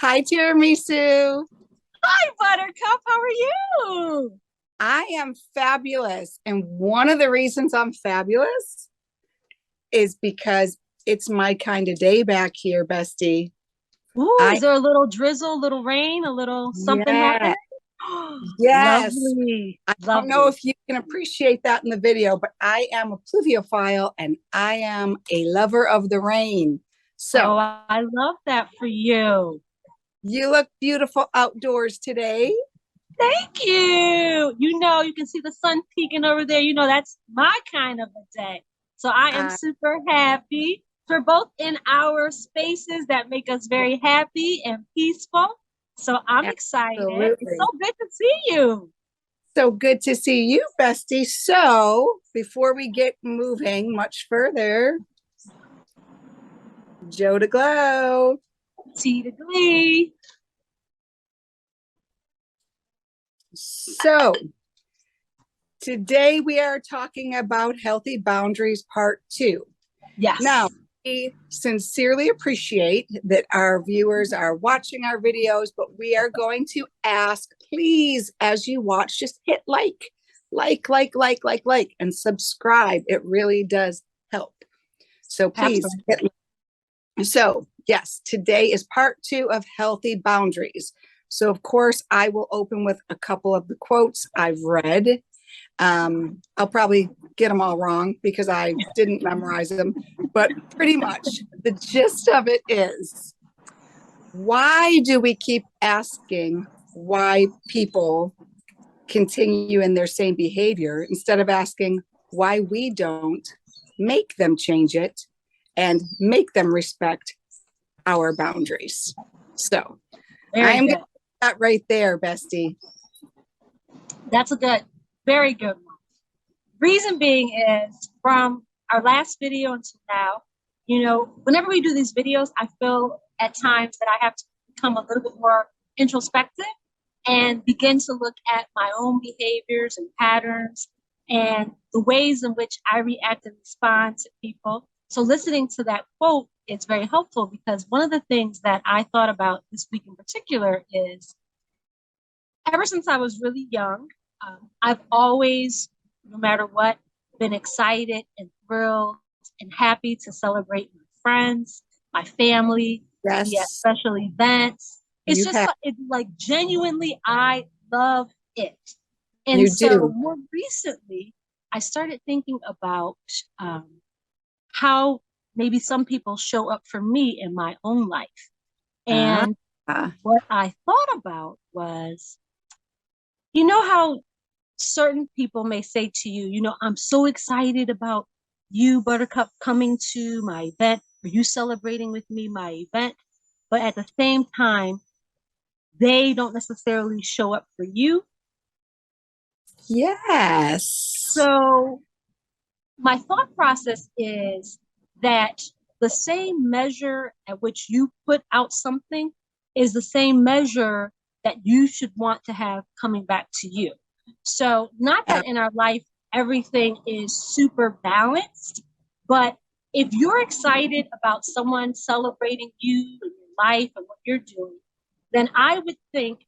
Hi, Tiramisu. Hi, Buttercup. How are you? I am fabulous. And one of the reasons I'm fabulous is because it's my kind of day back here, bestie. Ooh, I, is there a little drizzle, a little rain, a little something yeah, happening? yes. Lovely, I don't know lovely. if you can appreciate that in the video, but I am a pluviophile and I am a lover of the rain. Oh, So I love that for you. you look beautiful outdoors today. Thank you. You can see the sun peeking over there. That's my kind of a day. So I am Uh, super happy. We're both in our spaces that make us very happy and peaceful. So I'm excited. It's so Absolutely. good to see you. So good to see you, bestie. So, before we get moving much further, Joe to glow. Tea to glee. So, today we are talking about healthy boundaries part 2. Now, Yes. we sincerely appreciate that our viewers are watching our videos, but we are going to ask, please, as you watch, just hit like, and subscribe. It really does help. So please Absolutely. hit. So, yes, today is part 2 of healthy boundaries. So, of course, I will open with a couple of the quotes I've read. I'll probably get them all wrong because I didn't memorize them, but pretty much the gist of it is, why do we keep asking why people continue in their same behavior instead of asking why we don't make them change it and make them respect our boundaries? So I Very am going good. to put that right there, bestie. That's a good, very good one. Reason being is from our last video until now, whenever we do these videos, I feel at times that I have to become a little bit more introspective and begin to look at my own behaviors and patterns and the ways in which I react and respond to people. So listening to that quote is very helpful because one of the things that I thought about this week in particular is ever since I was really young, I've always, no matter what, been excited and thrilled and happy to celebrate my friends, my family, be at Yes, special events. you have. It's like genuinely, I love it. And You so do. more recently, I started thinking about how maybe some people show up for me in my own life. Ah, And what I thought about was, how certain people may say to you, I'm so excited about you, Buttercup, coming to my event, or you celebrating with me my event. But at the same time, they don't necessarily show up for you. yes. So my thought process is that the same measure at which you put out something is the same measure that you should want to have coming back to you. So, not Uh, that in our life everything is super balanced, but if you're excited about someone celebrating you and your life and what you're doing, then I would think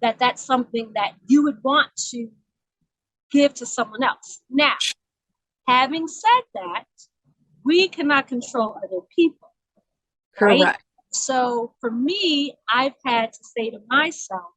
that that's something that you would want to give to someone else. Now, having said that, we cannot control other people, right? correct. So for me, I've had to say to myself,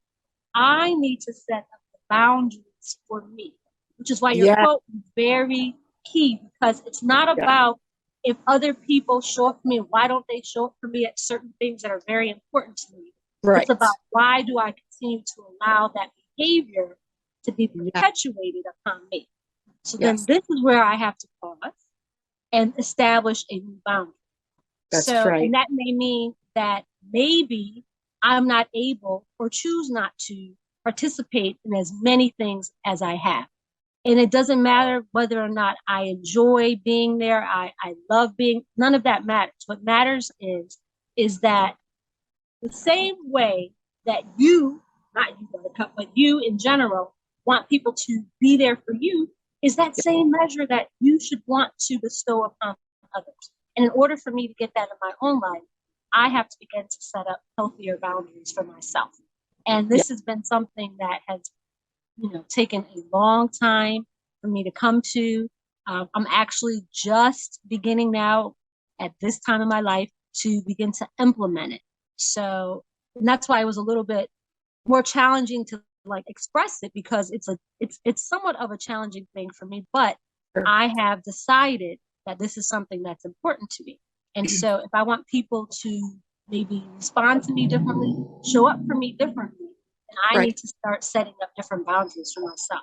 I need to set up the boundaries for me, which is why your Yeah, quote is very key because it's not yeah, about if other people show up for me, why don't they show up for me at certain things that are very important to me? It's right. about why do I continue to allow that behavior to be Yeah, perpetuated upon me? So then yes, this is where I have to pause and establish a new boundary. that's So, and right. that may mean that maybe I'm not able or choose not to participate in as many things as I have. And it doesn't matter whether or not I enjoy being there. I love being, none of that matters. What matters is that the same way that you, not you, Buttercup, but you in general, want people to be there for you, is that same measure that you should want to bestow upon others. And in order for me to get that in my own life, I have to begin to set up healthier boundaries for myself. And this has been something that has, taken a long time for me to come to. I'm actually just beginning now at this time in my life to begin to implement it. So, and that's why it was a little bit more challenging to like express it, because it's somewhat of a challenging thing for me, but I have decided that this is something that's important to me. And so if I want people to maybe respond to me differently, show up for me differently, then I need to start setting up different boundaries for myself.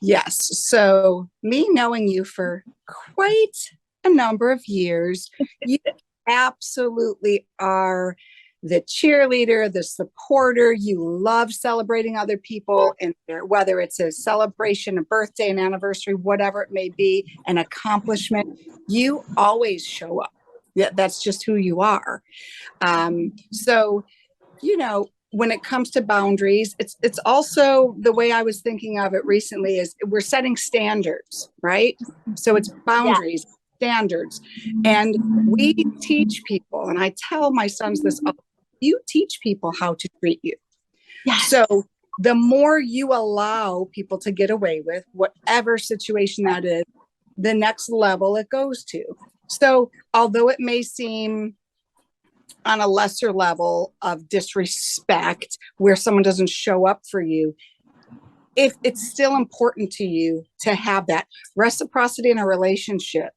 Yes. So me knowing you for quite a number of years, you absolutely are the cheerleader, the supporter. You love celebrating other people, and whether it's a celebration, a birthday, an anniversary, whatever it may be, an accomplishment, you always show up. Yeah, that's just who you are. So, when it comes to boundaries, it's also the way I was thinking of it recently is we're setting standards, right? So it's boundaries, standards, and we teach people, and I tell my sons this, you teach people how to treat you. Yes. So the more you allow people to get away with whatever situation that is, the next level it goes to. So although it may seem on a lesser level of disrespect where someone doesn't show up for you, if it's still important to you to have that reciprocity in a relationship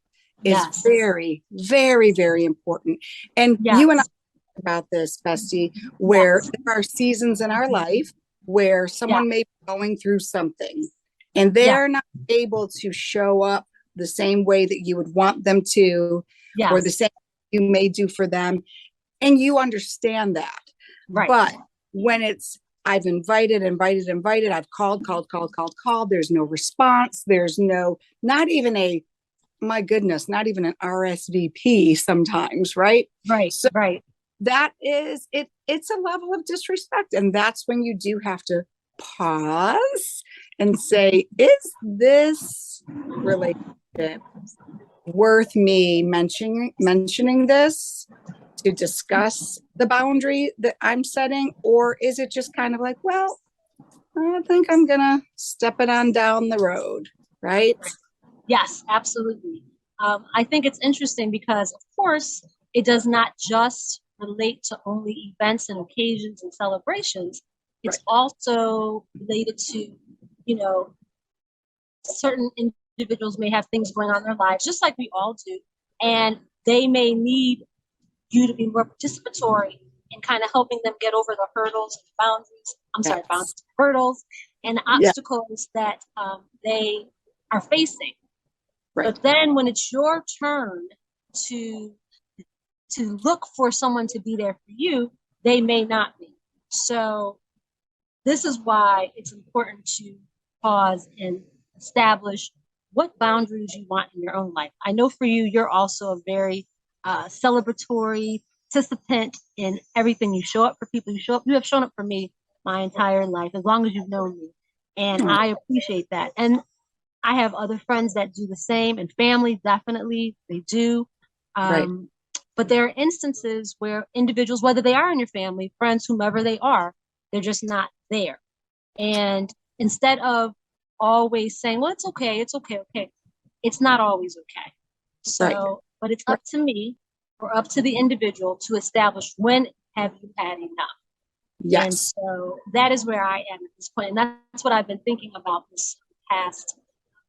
is very, very, very important. And you and I talked about this, Bestie, where there are seasons in our life where someone may be going through something and they're not able to show up the same way that you would want them to, or the same you may do for them. And you understand that. Right. But when it's, I've invited, I've called, there's no response. There's not even my goodness, not even an RSVP sometimes, right? Right. So that is, it's a level of disrespect. And that's when you do have to pause and say, is this relationship worth me mentioning this to discuss the boundary that I'm setting? Or is it just kind of like, well, I think I'm gonna step it on down the road, right? Yes, absolutely. I think it's interesting because, of course, it does not just relate to only events and occasions and celebrations. It's also related to, certain individuals may have things going on in their lives, just like we all do, and they may need you to be more participatory in kind of helping them get over the hurdles and boundaries. Hurdles and obstacles that they are facing. Right. But then when it's your turn to look for someone to be there for you, they may not be. So this is why it's important to pause and establish what boundaries you want in your own life. I know for you, you're also a very celebratory participant in everything. You show up for people. You have shown up for me my entire life, as long as you've known me. And I appreciate that. And I have other friends that do the same, and family, definitely, they do. But there are instances where individuals, whether they are in your family, friends, whomever they are, they're just not there. And instead of always saying, well, it's okay, it's not always okay. So, but it's up to me or up to the individual to establish when have you had enough. Yes. And so that is where I am at this point. And that's what I've been thinking about this past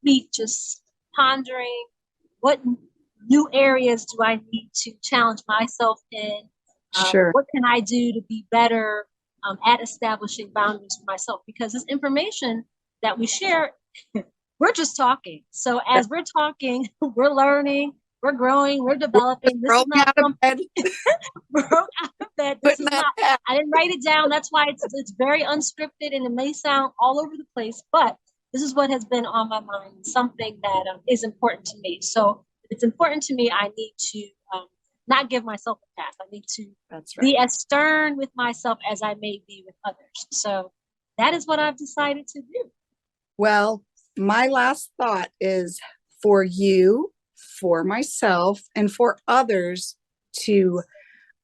week, just pondering what new areas do I need to challenge myself in? What can I do to be better at establishing boundaries for myself? Because this information that we share, we're just talking. So as we're talking, we're learning, we're growing, we're developing. This is not something broke out of bed. This is not, I didn't write it down. That's why it's very unscripted and it may sound all over the place, but this is what has been on my mind, something that is important to me. So if it's important to me, I need to not give myself a pass. I need to be as stern with myself as I may be with others. So that is what I've decided to do. Well, my last thought is for you, for myself, and for others to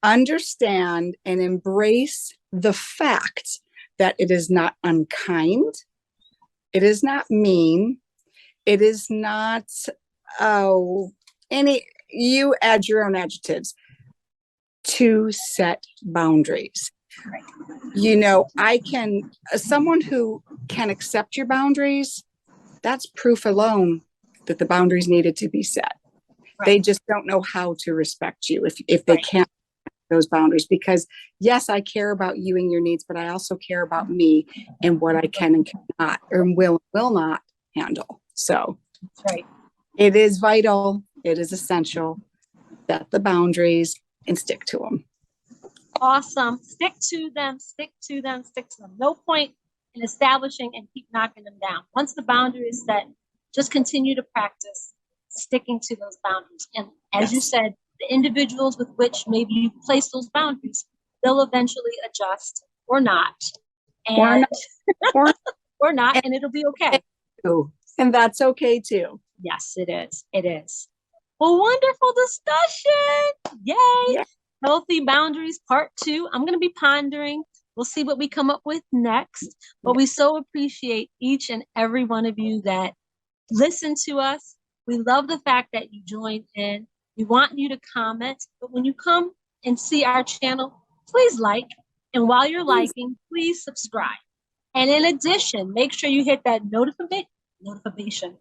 understand and embrace the fact that it is not unkind, it is not mean, it is not, oh, you add your own adjectives, to set boundaries. Someone who can accept your boundaries, that's proof alone that the boundaries needed to be set. Right. They just don't know how to respect you if they Right. can't those boundaries, because yes, I care about you and your needs, but I also care about me and what I can and cannot or will not handle. So That's right. it is vital. It is essential. Set the boundaries and stick to them. Awesome. Stick to them, stick to them, stick to them. No point in establishing and keep knocking them down. Once the boundary is set, just continue to practice sticking to those boundaries. And as you said, the individuals with which maybe you place those boundaries, they'll eventually adjust or not. And or not, and it'll be okay. And that's okay too. Yes, it is. It is. Well, wonderful discussion. Yay. Yeah. Healthy Boundaries Part 2. I'm going to be pondering. We'll see what we come up with next. But we so appreciate each and every one of you that listen to us. We love the fact that you joined in. We want you to comment. But when you come and see our channel, please like. And while you're liking, please subscribe. And in addition, make sure you hit that notification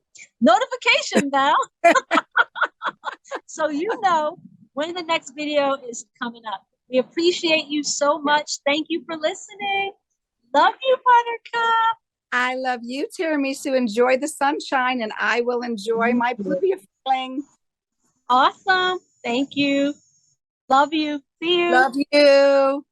bell so you know when the next video is coming up. We appreciate you so much. Thank you for listening. Love you, Buttercup. I love you, Tiramisu. Enjoy the sunshine, and I will enjoy my Pluvia feeling. Awesome. Thank you. Love you. See you. Love you.